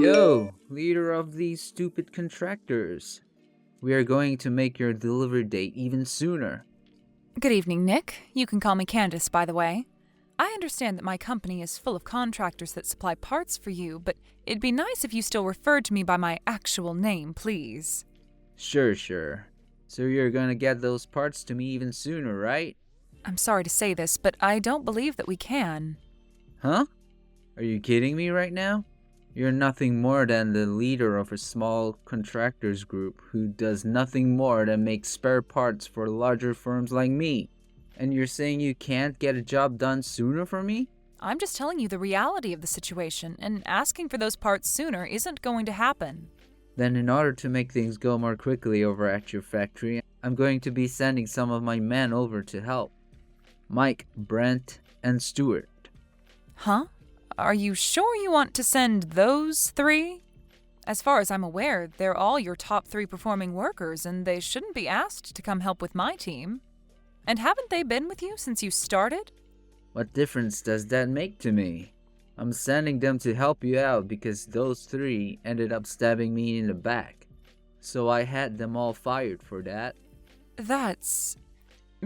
Yo, leader of these stupid contractors. We are going to make your delivery date even sooner. Good evening, Nick. You can call me Candace, by the way. I understand that my company is full of contractors that supply parts for you, but it'd be nice if you still referred to me by my actual name, please. Sure. So you're gonna get those parts to me even sooner, right? I'm sorry to say this, but I don't believe that we can. Huh? Are you kidding me right now? You're nothing more than the leader of a small contractors group who does nothing more than make spare parts for larger firms like me. And you're saying you can't get a job done sooner for me? I'm just telling you the reality of the situation, and asking for those parts sooner isn't going to happen. Then in order to make things go more quickly over at your factory, I'm going to be sending some of my men over to help. Mike, Brent, and Stuart. Huh? Are you sure you want to send those three? As far as I'm aware, they're all your top 3 performing workers, and they shouldn't be asked to come help with my team. And haven't they been with you since you started? What difference does that make to me? I'm sending them to help you out because those 3 ended up stabbing me in the back. So I had them all fired for that.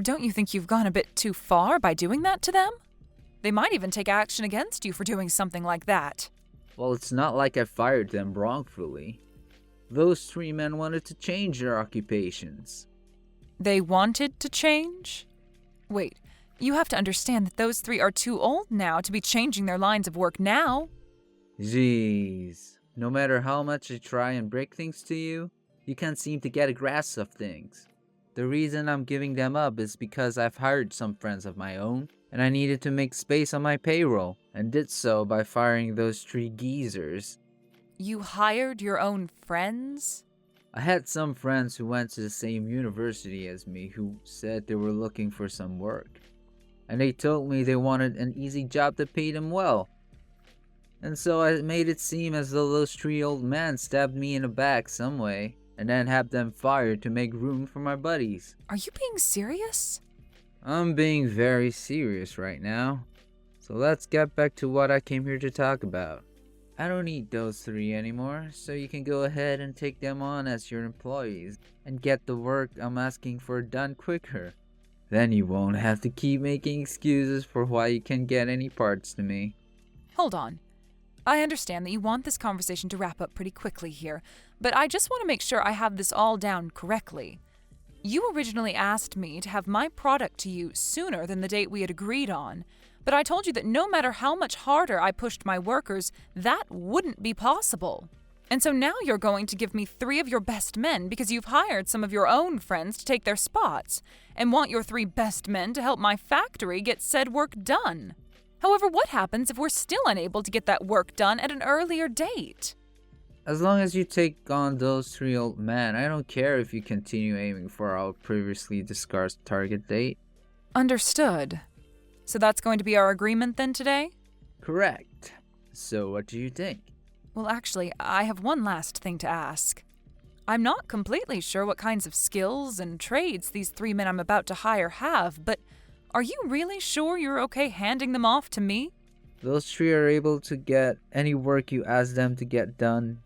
Don't you think you've gone a bit too far by doing that to them? They might even take action against you for doing something like that. Well, it's not like I fired them wrongfully. Those 3 men wanted to change their occupations. They wanted to change? Wait, you have to understand that those 3 are too old now to be changing their lines of work now. Jeez. No matter how much I try and break things to you, you can't seem to get a grasp of things. The reason I'm giving them up is because I've hired some friends of my own, and I needed to make space on my payroll, and did so by firing those 3 geezers. You hired your own friends? I had some friends who went to the same university as me who said they were looking for some work. And they told me they wanted an easy job that paid them well. And so I made it seem as though those 3 old men stabbed me in the back some way, and then had them fired to make room for my buddies. Are you being serious? I'm being very serious right now. So let's get back to what I came here to talk about. I don't need those 3 anymore, so you can go ahead and take them on as your employees and get the work I'm asking for done quicker. Then you won't have to keep making excuses for why you can't get any parts to me. Hold on. I understand that you want this conversation to wrap up pretty quickly here, but I just want to make sure I have this all down correctly. You originally asked me to have my product to you sooner than the date we had agreed on, but I told you that no matter how much harder I pushed my workers, that wouldn't be possible. And so now you're going to give me 3 of your best men because you've hired some of your own friends to take their spots, and want your 3 best men to help my factory get said work done. However, what happens if we're still unable to get that work done at an earlier date? As long as you take on those 3 old men, I don't care if you continue aiming for our previously discussed target date. Understood. So that's going to be our agreement then today? Correct. So what do you think? Well, actually, I have one last thing to ask. I'm not completely sure what kinds of skills and trades these 3 men I'm about to hire have, but are you really sure you're okay handing them off to me? Those 3 are able to get any work you ask them to get done.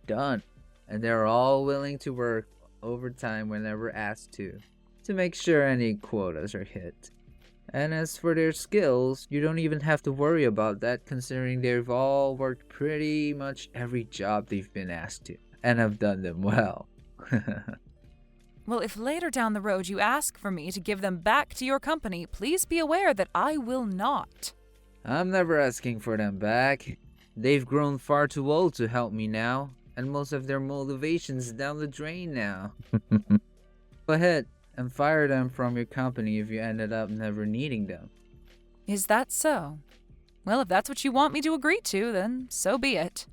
And they're all willing to work overtime whenever asked to make sure any quotas are hit. And as for their skills, you don't even have to worry about that considering they've all worked pretty much every job they've been asked to, and have done them well. Well, if later down the road you ask for me to give them back to your company, please be aware that I will not. I'm never asking for them back. They've grown far too old to help me now, and most of their motivation's down the drain now. Go ahead and fire them from your company if you ended up never needing them. Is that so? Well, if that's what you want me to agree to, then so be it.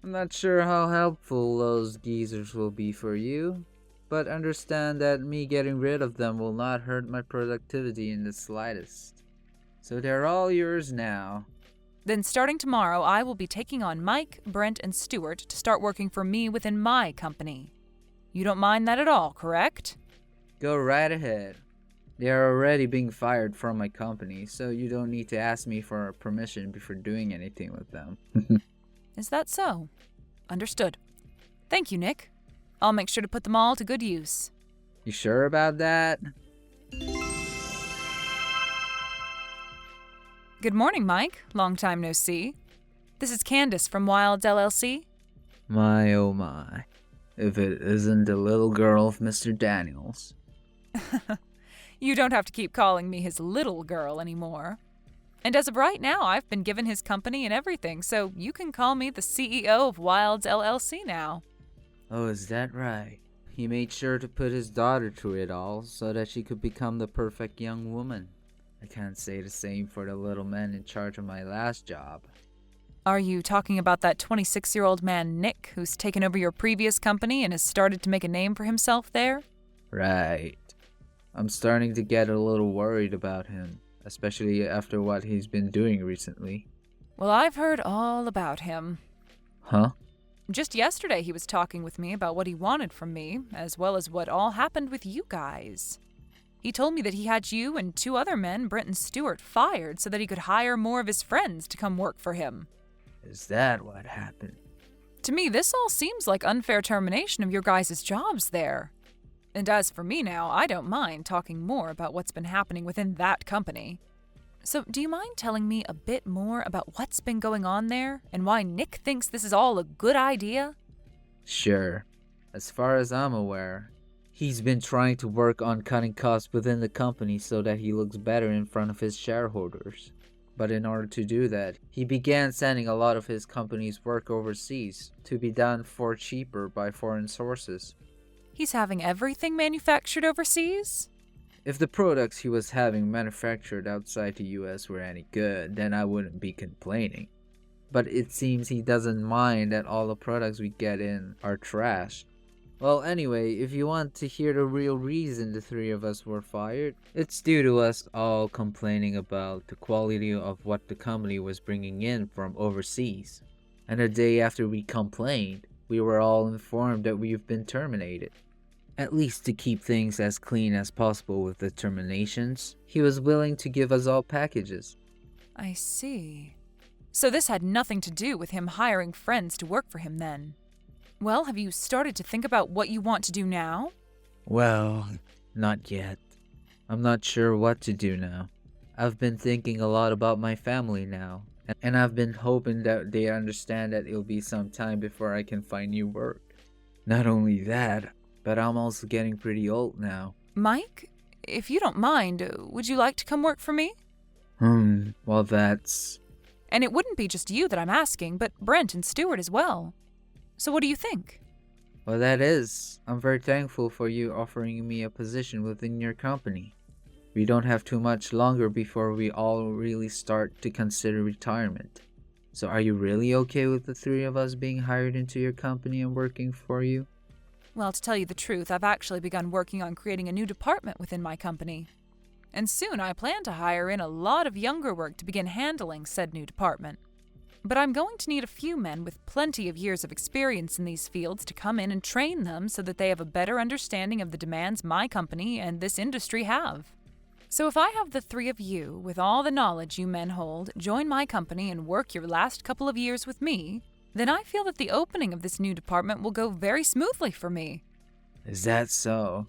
I'm not sure how helpful those geezers will be for you, but understand that me getting rid of them will not hurt my productivity in the slightest. So they're all yours now. Then starting tomorrow, I will be taking on Mike, Brent, and Stuart to start working for me within my company. You don't mind that at all, correct? Go right ahead. They are already being fired from my company, so you don't need to ask me for permission before doing anything with them. Is that so? Understood. Thank you, Nick. I'll make sure to put them all to good use. You sure about that? Good morning, Mike. Long time no see. This is Candace from Wilds LLC. My oh my. If it isn't the little girl of Mr. Daniels. You don't have to keep calling me his little girl anymore. And as of right now, I've been given his company and everything, so you can call me the CEO of Wilds LLC now. Oh, is that right? He made sure to put his daughter through it all so that she could become the perfect young woman. I can't say the same for the little man in charge of my last job. Are you talking about that 26-year-old man, Nick, who's taken over your previous company and has started to make a name for himself there? Right. I'm starting to get a little worried about him, especially after what he's been doing recently. Well, I've heard all about him. Huh? Just yesterday he was talking with me about what he wanted from me, as well as what all happened with you guys. He told me that he had you and 2 other men, Brent and Stewart, fired so that he could hire more of his friends to come work for him. Is that what happened? To me, this all seems like unfair termination of your guys' jobs there. And as for me now, I don't mind talking more about what's been happening within that company. So do you mind telling me a bit more about what's been going on there and why Nick thinks this is all a good idea? Sure. As far as I'm aware, he's been trying to work on cutting costs within the company so that he looks better in front of his shareholders. But in order to do that, he began sending a lot of his company's work overseas to be done for cheaper by foreign sources. He's having everything manufactured overseas? If the products he was having manufactured outside the US were any good, then I wouldn't be complaining. But it seems he doesn't mind that all the products we get in are trash. Well, anyway, if you want to hear the real reason the 3 of us were fired, it's due to us all complaining about the quality of what the company was bringing in from overseas. And the day after we complained, we were all informed that we've been terminated. At least to keep things as clean as possible with the terminations, he was willing to give us all packages. I see. So this had nothing to do with him hiring friends to work for him then? Well, have you started to think about what you want to do now? Well, not yet. I'm not sure what to do now. I've been thinking a lot about my family now, and I've been hoping that they understand that it'll be some time before I can find new work. Not only that, but I'm also getting pretty old now. Mike, if you don't mind, would you like to come work for me? Well that's... And it wouldn't be just you that I'm asking, but Brent and Stewart as well. So what do you think? Well, that is. I'm very thankful for you offering me a position within your company. We don't have too much longer before we all really start to consider retirement. So are you really okay with the 3 of us being hired into your company and working for you? Well, to tell you the truth, I've actually begun working on creating a new department within my company. And soon I plan to hire in a lot of younger work to begin handling said new department. But I'm going to need a few men with plenty of years of experience in these fields to come in and train them so that they have a better understanding of the demands my company and this industry have. So if I have the 3 of you, with all the knowledge you men hold, join my company and work your last couple of years with me, then I feel that the opening of this new department will go very smoothly for me. Is that so?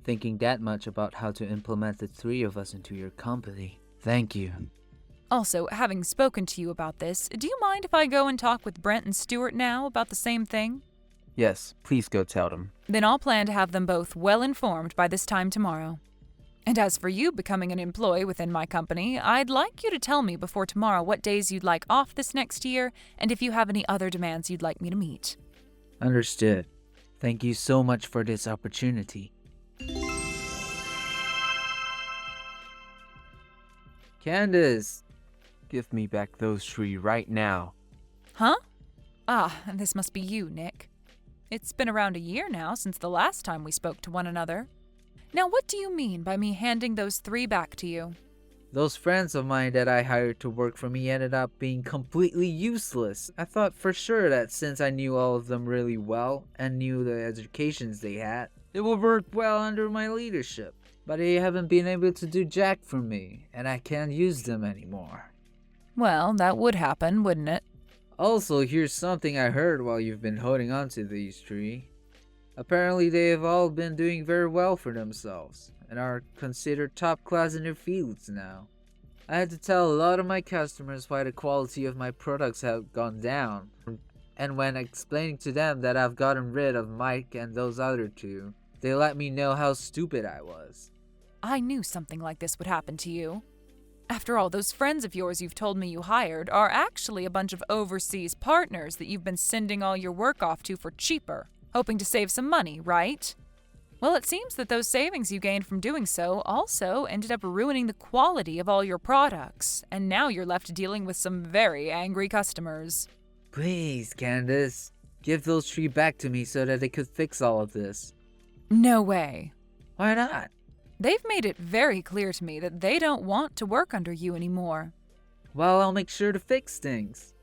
Thinking that much about how to implement the 3 of us into your company. Thank you. Also, having spoken to you about this, do you mind if I go and talk with Brent and Stewart now about the same thing? Yes, please go tell them. Then I'll plan to have them both well informed by this time tomorrow. And as for you becoming an employee within my company, I'd like you to tell me before tomorrow what days you'd like off this next year, and if you have any other demands you'd like me to meet. Understood. Thank you so much for this opportunity. Candace! Give me back those 3 right now. Huh? Ah, this must be you, Nick. It's been around a year now since the last time we spoke to one another. Now, what do you mean by me handing those 3 back to you? Those friends of mine that I hired to work for me ended up being completely useless. I thought for sure that since I knew all of them really well and knew the educations they had, it would work well under my leadership. But they haven't been able to do jack for me, and I can't use them anymore. Well, that would happen, wouldn't it? Also, here's something I heard while you've been holding on to these three. Apparently, they have all been doing very well for themselves and are considered top class in their fields now. I had to tell a lot of my customers why the quality of my products have gone down, and when explaining to them that I've gotten rid of Mike and those other two, they let me know how stupid I was. I knew something like this would happen to you. After all, those friends of yours you've told me you hired are actually a bunch of overseas partners that you've been sending all your work off to for cheaper, hoping to save some money, right? Well, it seems that those savings you gained from doing so also ended up ruining the quality of all your products, and now you're left dealing with some very angry customers. Please, Candace, give those three back to me so that they could fix all of this. No way. Why not? They've made it very clear to me that they don't want to work under you anymore. Well, I'll make sure to fix things.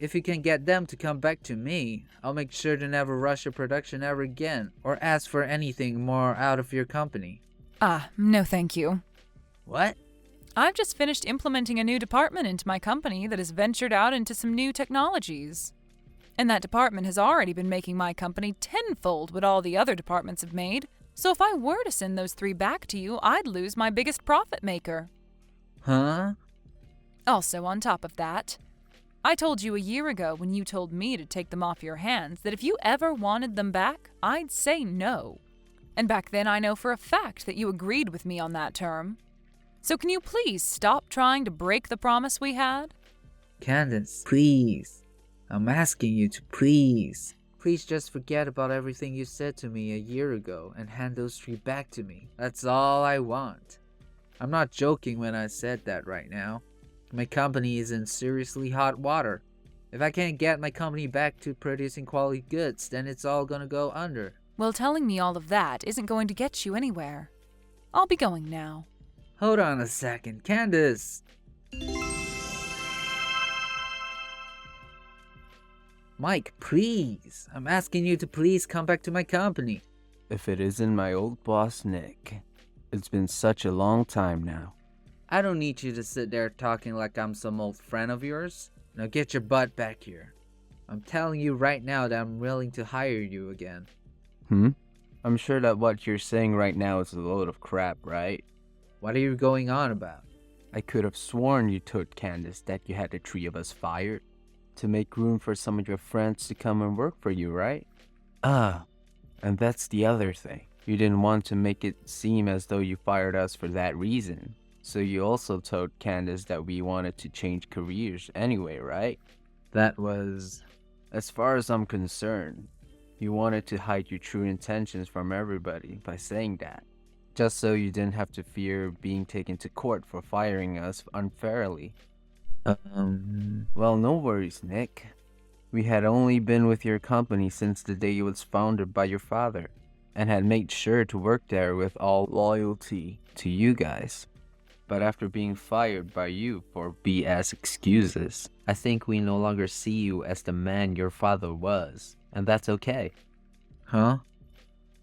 If you can get them to come back to me, I'll make sure to never rush a production ever again or ask for anything more out of your company. No thank you. What? I've just finished implementing a new department into my company that has ventured out into some new technologies. And that department has already been making my company tenfold what all the other departments have made. So if I were to send those three back to you, I'd lose my biggest profit maker. Huh? Also, on top of that, I told you a year ago when you told me to take them off your hands that if you ever wanted them back, I'd say no. And back then I know for a fact that you agreed with me on that term. So can you please stop trying to break the promise we had? Candace, please. I'm asking you to please. Please just forget about everything you said to me a year ago and hand those three back to me. That's all I want. I'm not joking when I said that right now. My company is in seriously hot water. If I can't get my company back to producing quality goods, then it's all gonna go under. Well, telling me all of that isn't going to get you anywhere. I'll be going now. Hold on a second, Candace. Mike, please. I'm asking you to please come back to my company. If it isn't my old boss, Nick. It's been such a long time now. I don't need you to sit there talking like I'm some old friend of yours. Now get your butt back here. I'm telling you right now that I'm willing to hire you again. I'm sure that what you're saying right now is a load of crap, right? What are you going on about? I could have sworn you told Candace that you had the three of us fired to make room for some of your friends to come and work for you, right? And that's the other thing. You didn't want to make it seem as though you fired us for that reason. So you also told Candace that we wanted to change careers anyway, right? That was... As far as I'm concerned, you wanted to hide your true intentions from everybody by saying that. Just so you didn't have to fear being taken to court for firing us unfairly. Well, no worries, Nick. We had only been with your company since the day it was founded by your father, and had made sure to work there with all loyalty to you guys. But after being fired by you for BS excuses, I think we no longer see you as the man your father was, and that's okay. Huh?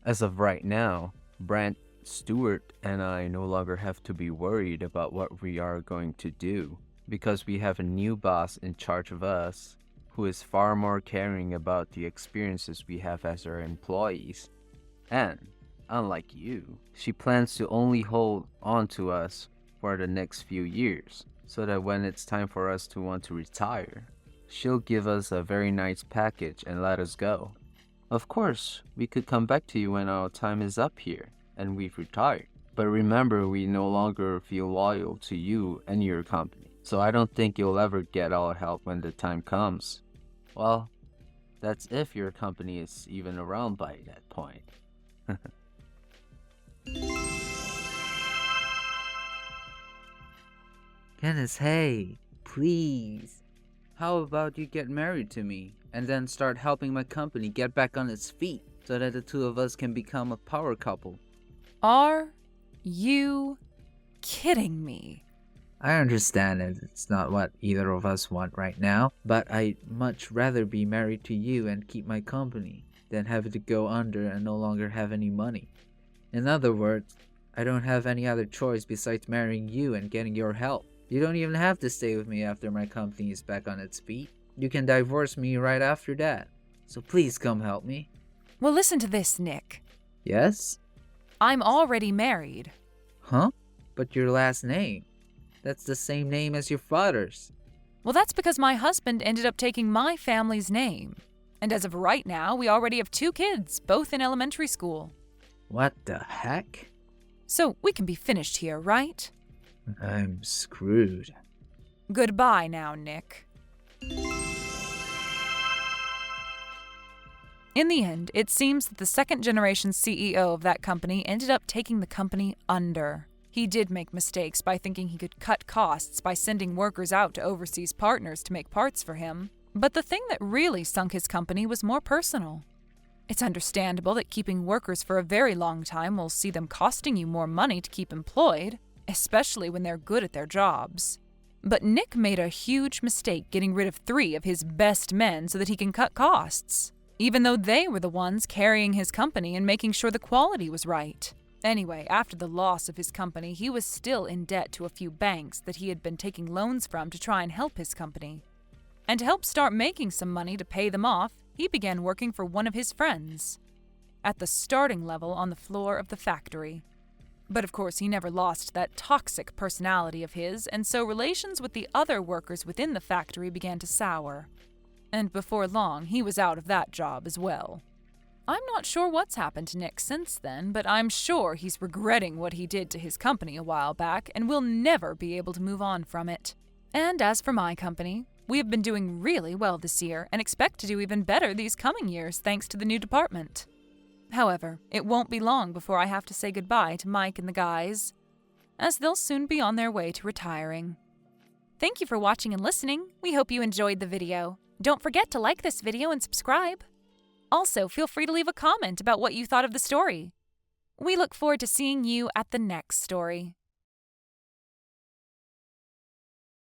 As of right now, Brent, Stewart, and I no longer have to be worried about what we are going to do, because we have a new boss in charge of us, who is far more caring about the experiences we have as our employees. And, unlike you, she plans to only hold on to us for the next few years, so that when it's time for us to want to retire, she'll give us a very nice package and let us go. Of course, we could come back to you when our time is up here, and we've retired. But remember, we no longer feel loyal to you and your company. So I don't think you'll ever get our help when the time comes. Well, that's if your company is even around by that point. Candace, hey, please. How about you get married to me and then start helping my company get back on its feet so that the two of us can become a power couple? Are you kidding me? I understand that it's not what either of us want right now, but I'd much rather be married to you and keep my company than have it to go under and no longer have any money. In other words, I don't have any other choice besides marrying you and getting your help. You don't even have to stay with me after my company is back on its feet. you can divorce me right after that. So please come help me. Well, listen to this, Nick. Yes? I'm already married. Huh? But your last name? That's the same name as your father's. Well, that's because my husband ended up taking my family's name. And as of right now, we already have 2 kids, both in elementary school. What the heck? So we can be finished here, right? I'm screwed. Goodbye now, Nick. In the end, it seems that the second-generation CEO of that company ended up taking the company under. He did make mistakes by thinking he could cut costs by sending workers out to overseas partners to make parts for him. But the thing that really sunk his company was more personal. It's understandable that keeping workers for a very long time will see them costing you more money to keep employed, especially when they're good at their jobs. But Nick made a huge mistake getting rid of 3 of his best men so that he can cut costs, even though they were the ones carrying his company and making sure the quality was right. Anyway, after the loss of his company, he was still in debt to a few banks that he had been taking loans from to try and help his company. And to help start making some money to pay them off, he began working for one of his friends at the starting level on the floor of the factory. But of course, he never lost that toxic personality of his, and so relations with the other workers within the factory began to sour. And before long, he was out of that job as well. I'm not sure what's happened to Nick since then, but I'm sure he's regretting what he did to his company a while back and will never be able to move on from it. And as for my company, we have been doing really well this year and expect to do even better these coming years thanks to the new department. However, it won't be long before I have to say goodbye to Mike and the guys, as they'll soon be on their way to retiring. Thank you for watching and listening. We hope you enjoyed the video. Don't forget to like this video and subscribe. Also, feel free to leave a comment about what you thought of the story. We look forward to seeing you at the next story.